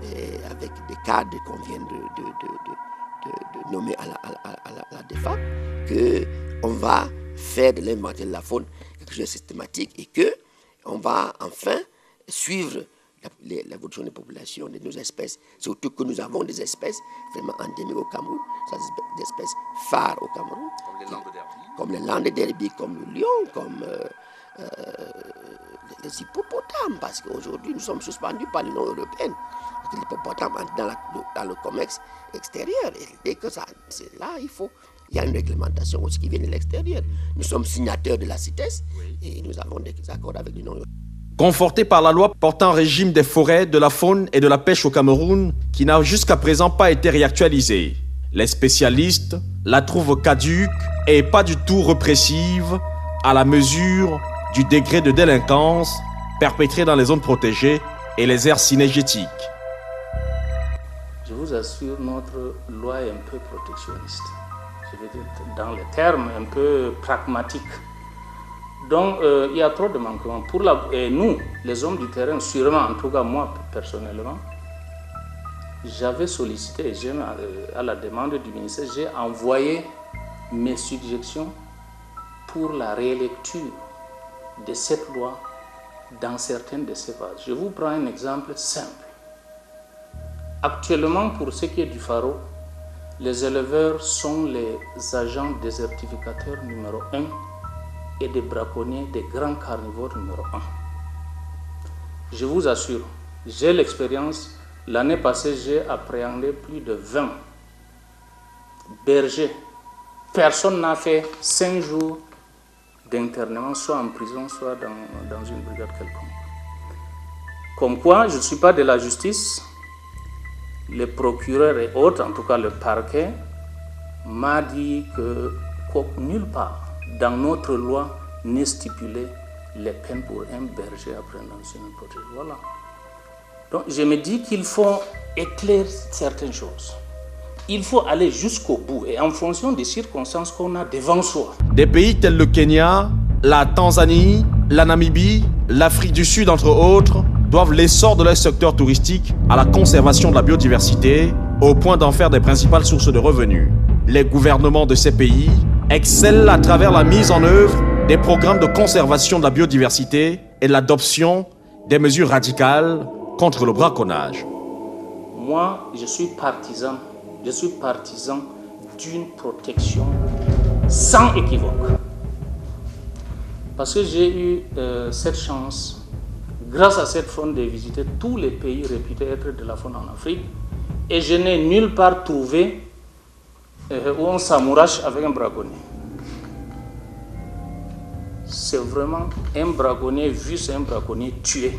et avec des cadres qu'on vient de nommer à la DEFA, qu'on va faire de l'inventaire de la faune quelque chose de systématique et qu'on va enfin suivre l'évolution des populations de nos espèces, surtout que nous avons des espèces vraiment endémiques au Cameroun, des espèces phares au Cameroun, comme les landes d'Herbie, comme le lion, comme les hippopotames, parce qu'aujourd'hui nous sommes suspendus par l'Union européenne. L'hippopotame entre dans le commerce extérieur. Et dès que ça, c'est là, il y a une réglementation aussi qui vient de l'extérieur. Nous sommes signataires de la CITES et nous avons des accords avec l'Union européenne. Conforté par la loi portant régime des forêts, de la faune et de la pêche au Cameroun, qui n'a jusqu'à présent pas été réactualisée, les spécialistes la trouvent caduque et pas du tout répressive à la mesure du degré de délinquance perpétré dans les zones protégées et les aires cynégétiques. Je vous assure, notre loi est un peu protectionniste. Je veux dire, dans les termes un peu pragmatiques. Donc, il y a trop de manquements. Et nous, les hommes du terrain, sûrement, en tout cas moi, personnellement, j'avais sollicité, à la demande du ministère, j'ai envoyé mes suggestions pour la rélecture de cette loi dans certaines de ces phases. Je vous prends un exemple simple. Actuellement, pour ce qui est du pharo, les éleveurs sont les agents désertificateurs numéro 1 et des braconniers, des grands carnivores numéro 1. Je vous assure, j'ai l'expérience. L'année passée, j'ai appréhendé plus de 20 bergers. Personne n'a fait 5 jours d'internement, soit en prison, soit dans une brigade quelconque. Comme quoi, je ne suis pas de la justice. Les procureurs et autres, en tout cas le parquet, m'a dit que nulle part dans notre loi n'est stipulé les peines pour un berger après dans une protégée. Voilà. Donc je me dis qu'il faut éclairer certaines choses. Il faut aller jusqu'au bout et en fonction des circonstances qu'on a devant soi. Des pays tels le Kenya, la Tanzanie, la Namibie, l'Afrique du Sud entre autres, doivent l'essor de leur secteur touristique à la conservation de la biodiversité au point d'en faire des principales sources de revenus. Les gouvernements de ces pays excellent à travers la mise en œuvre des programmes de conservation de la biodiversité et l'adoption des mesures radicales contre le braconnage. Moi, je suis partisan d'une protection sans équivoque. Parce que j'ai eu cette chance, grâce à cette faune, de visiter tous les pays réputés être de la faune en Afrique, et je n'ai nulle part trouvé où on s'amourache avec un braconnier. C'est vraiment un braconnier vu, c'est un braconnier tué.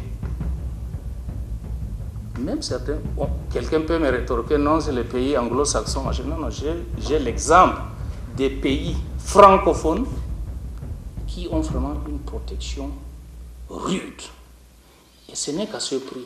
Même certains, bon, quelqu'un peut me rétorquer, non, c'est les pays anglo-saxons. Non, non, j'ai l'exemple des pays francophones qui ont vraiment une protection rude. Et ce n'est qu'à ce prix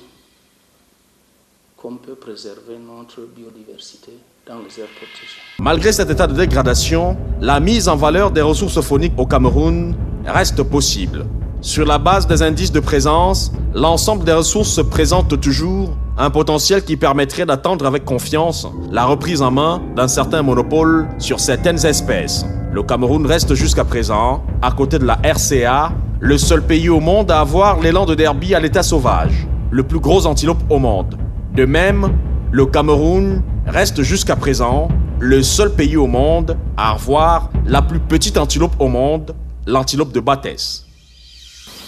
qu'on peut préserver notre biodiversité dans les aires protégées. Malgré cet état de dégradation, la mise en valeur des ressources fauniques au Cameroun reste possible. Sur la base des indices de présence, l'ensemble des ressources présente toujours un potentiel qui permettrait d'attendre avec confiance la reprise en main d'un certain monopole sur certaines espèces. Le Cameroun reste jusqu'à présent, à côté de la RCA, le seul pays au monde à avoir l'élan de derby à l'état sauvage, le plus gros antilope au monde. De même, le Cameroun reste jusqu'à présent le seul pays au monde à avoir la plus petite antilope au monde, l'antilope de Bathès.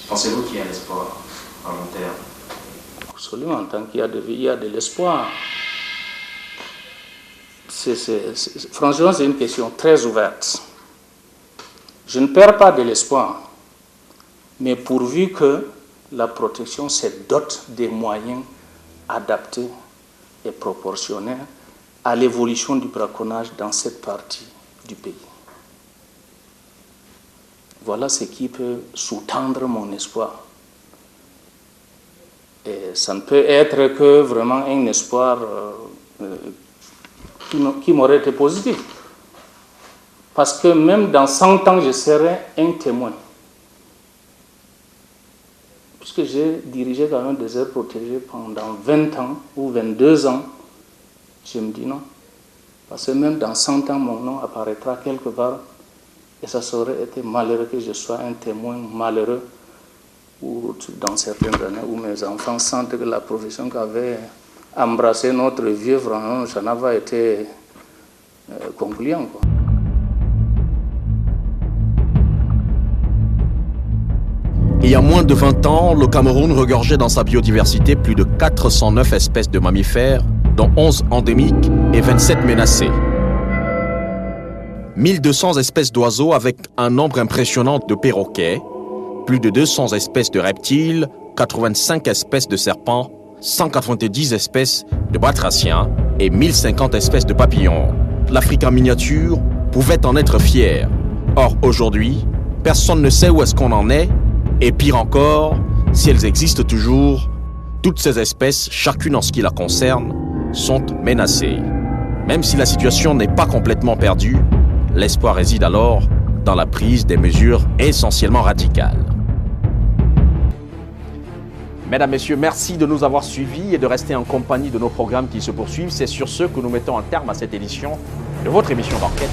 Pensez-vous qu'il y a un espoir à long terme? Absolument, tant qu'il y a de vie, il y a de l'espoir. Franchement, c'est une question très ouverte. Je ne perds pas de l'espoir, mais pourvu que la protection se dote des moyens adaptés et proportionnés à l'évolution du braconnage dans cette partie du pays. Voilà ce qui peut sous-tendre mon espoir. Et ça ne peut être que vraiment un espoir qui m'aurait été positif. Parce que même dans 100 ans, je serai un témoin. Puisque j'ai dirigé quand même des aires protégées pendant 20 ans ou 22 ans, je me dis non. Parce que même dans 100 ans, mon nom apparaîtra quelque part. Et ça aurait été malheureux que je sois un témoin malheureux, ou dans certaines années où mes enfants sentent que la profession qu'avait embrassé notre vieux, vraiment, ça n'a pas été concluant, quoi. Il y a moins de 20 ans, le Cameroun regorgeait dans sa biodiversité plus de 409 espèces de mammifères, dont 11 endémiques et 27 menacées. 1200 espèces d'oiseaux avec un nombre impressionnant de perroquets, plus de 200 espèces de reptiles, 85 espèces de serpents, 190 espèces de batraciens et 1050 espèces de papillons. L'Afrique en miniature pouvait en être fière. Or, aujourd'hui, personne ne sait où est-ce qu'on en est, et pire encore, si elles existent toujours, toutes ces espèces, chacune en ce qui la concerne, sont menacées. Même si la situation n'est pas complètement perdue, l'espoir réside alors dans la prise des mesures essentiellement radicales. Mesdames, Messieurs, merci de nous avoir suivis et de rester en compagnie de nos programmes qui se poursuivent. C'est sur ce que nous mettons un terme à cette édition de votre émission d'enquête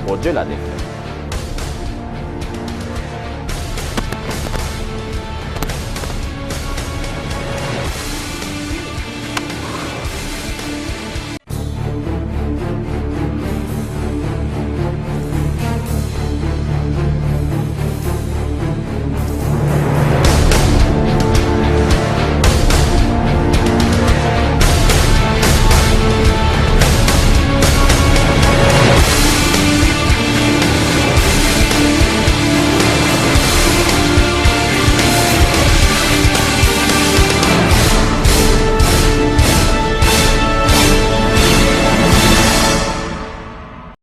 Au-delà des faits.